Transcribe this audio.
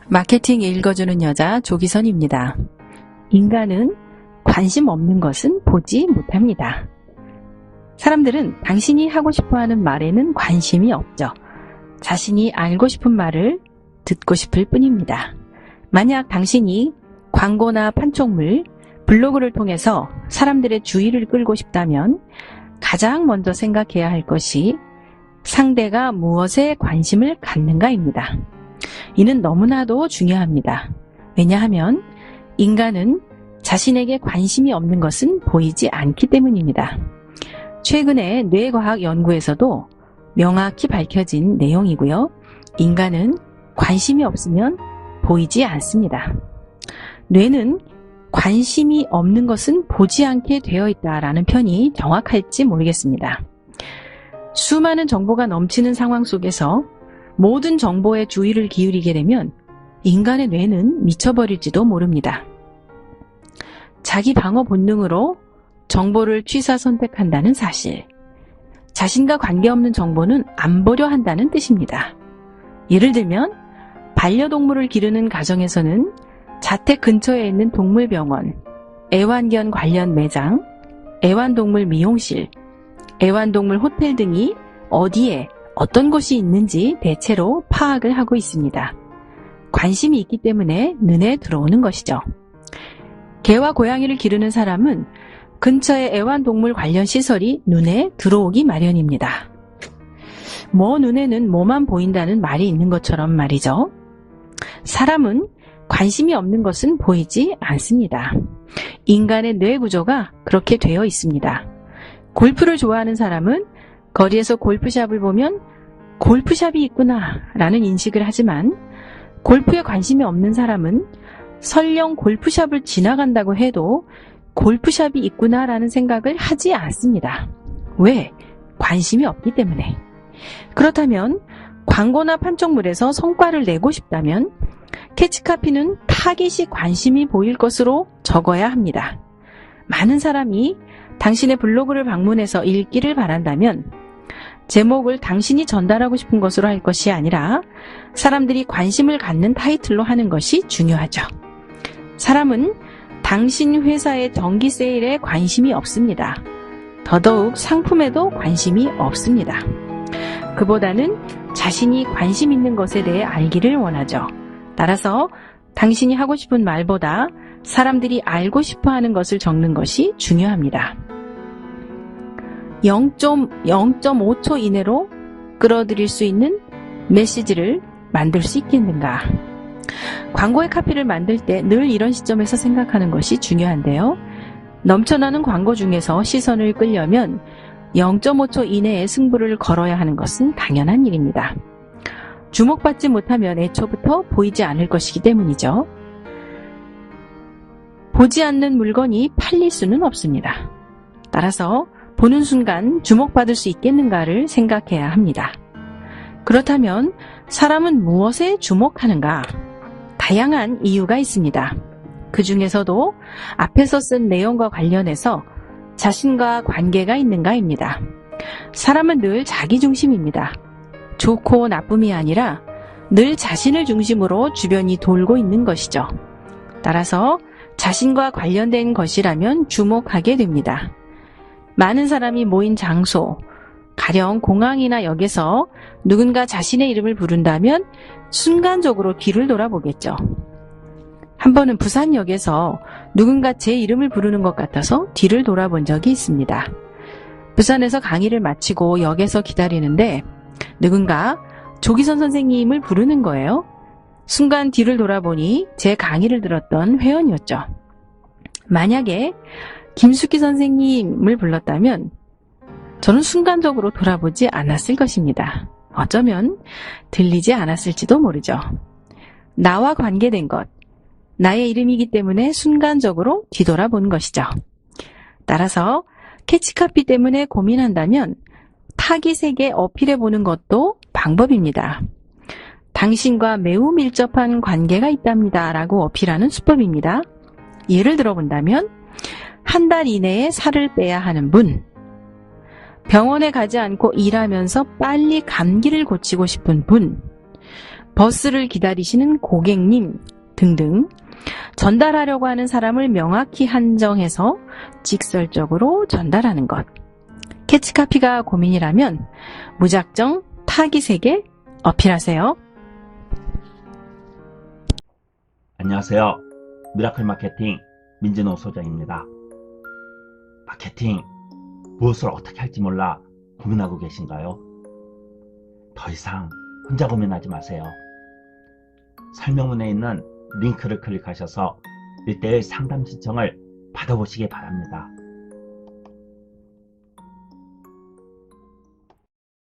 마케팅 읽어주는 여자 조기선입니다. 인간은 관심 없는 것은 보지 못합니다. 사람들은 당신이 하고 싶어하는 말에는 관심이 없죠. 자신이 알고 싶은 말을 듣고 싶을 뿐입니다. 만약 당신이 광고나 판촉물, 블로그를 통해서 사람들의 주의를 끌고 싶다면 가장 먼저 생각해야 할 것이 상대가 무엇에 관심을 갖는가입니다. 이는 너무나도 중요합니다. 왜냐하면 인간은 자신에게 관심이 없는 것은 보이지 않기 때문입니다. 최근에 뇌과학 연구에서도 명확히 밝혀진 내용이고요. 인간은 관심이 없으면 보이지 않습니다. 뇌는 관심이 없는 것은 보지 않게 되어 있다라는 편이 정확할지 모르겠습니다. 수많은 정보가 넘치는 상황 속에서 모든 정보에 주의를 기울이게 되면 인간의 뇌는 미쳐버릴지도 모릅니다. 자기 방어 본능으로 정보를 취사 선택한다는 사실, 자신과 관계없는 정보는 안 보려 한다는 뜻입니다. 예를 들면 반려동물을 기르는 가정에서는 자택 근처에 있는 동물병원, 애완견 관련 매장, 애완동물 미용실, 애완동물 호텔 등이 어디에 어떤 곳이 있는지 대체로 파악을 하고 있습니다. 관심이 있기 때문에 눈에 들어오는 것이죠. 개와 고양이를 기르는 사람은 근처에 애완동물 관련 시설이 눈에 들어오기 마련입니다. 뭐 눈에는 뭐만 보인다는 말이 있는 것처럼 말이죠. 사람은 관심이 없는 것은 보이지 않습니다. 인간의 뇌 구조가 그렇게 되어 있습니다. 골프를 좋아하는 사람은 거리에서 골프샵을 보면 골프샵이 있구나 라는 인식을 하지만 골프에 관심이 없는 사람은 설령 골프샵을 지나간다고 해도 골프샵이 있구나 라는 생각을 하지 않습니다. 왜? 관심이 없기 때문에. 그렇다면 광고나 판촉물에서 성과를 내고 싶다면 캐치카피는 타깃이 관심이 보일 것으로 적어야 합니다. 많은 사람이 당신의 블로그를 방문해서 읽기를 바란다면 제목을 당신이 전달하고 싶은 것으로 할 것이 아니라 사람들이 관심을 갖는 타이틀로 하는 것이 중요하죠. 사람은 당신 회사의 정기 세일에 관심이 없습니다. 더더욱 상품에도 관심이 없습니다. 그보다는 자신이 관심 있는 것에 대해 알기를 원하죠. 따라서 당신이 하고 싶은 말보다 사람들이 알고 싶어 하는 것을 적는 것이 중요합니다. 0.5초 이내로 끌어들일 수 있는 메시지를 만들 수 있겠는가? 광고의 카피를 만들 때 늘 이런 시점에서 생각하는 것이 중요한데요. 넘쳐나는 광고 중에서 시선을 끌려면 0.5초 이내에 승부를 걸어야 하는 것은 당연한 일입니다. 주목받지 못하면 애초부터 보이지 않을 것이기 때문이죠. 보지 않는 물건이 팔릴 수는 없습니다. 따라서 보는 순간 주목받을 수 있겠는가를 생각해야 합니다. 그렇다면 사람은 무엇에 주목하는가? 다양한 이유가 있습니다. 그 중에서도 앞에서 쓴 내용과 관련해서 자신과 관계가 있는가입니다. 사람은 늘 자기 중심입니다. 좋고 나쁨이 아니라 늘 자신을 중심으로 주변이 돌고 있는 것이죠. 따라서 자신과 관련된 것이라면 주목하게 됩니다. 많은 사람이 모인 장소, 가령 공항이나 역에서 누군가 자신의 이름을 부른다면 순간적으로 뒤를 돌아보겠죠. 한 번은 부산역에서 누군가 제 이름을 부르는 것 같아서 뒤를 돌아본 적이 있습니다. 부산에서 강의를 마치고 역에서 기다리는데 누군가 조기선 선생님을 부르는 거예요. 순간 뒤를 돌아보니 제 강의를 들었던 회원이었죠. 만약에 김숙희 선생님을 불렀다면 저는 순간적으로 돌아보지 않았을 것입니다. 어쩌면 들리지 않았을지도 모르죠. 나와 관계된 것, 나의 이름이기 때문에 순간적으로 뒤돌아본 것이죠. 따라서 캐치카피 때문에 고민한다면 타깃에게 어필해보는 것도 방법입니다. 당신과 매우 밀접한 관계가 있답니다 라고 어필하는 수법입니다. 예를 들어본다면 한 달 이내에 살을 빼야 하는 분, 병원에 가지 않고 일하면서 빨리 감기를 고치고 싶은 분, 버스를 기다리시는 고객님 등등 전달하려고 하는 사람을 명확히 한정해서 직설적으로 전달하는 것. 캐치카피가 고민이라면 무작정 타깃에게 어필하세요. 안녕하세요. 미라클 마케팅 민진호 소장입니다. 마케팅 무엇을 어떻게 할지 몰라 고민하고 계신가요? 더 이상 혼자 고민하지 마세요. 설명문에 있는 링크를 클릭하셔서 1:1 상담 신청을 받아보시기 바랍니다.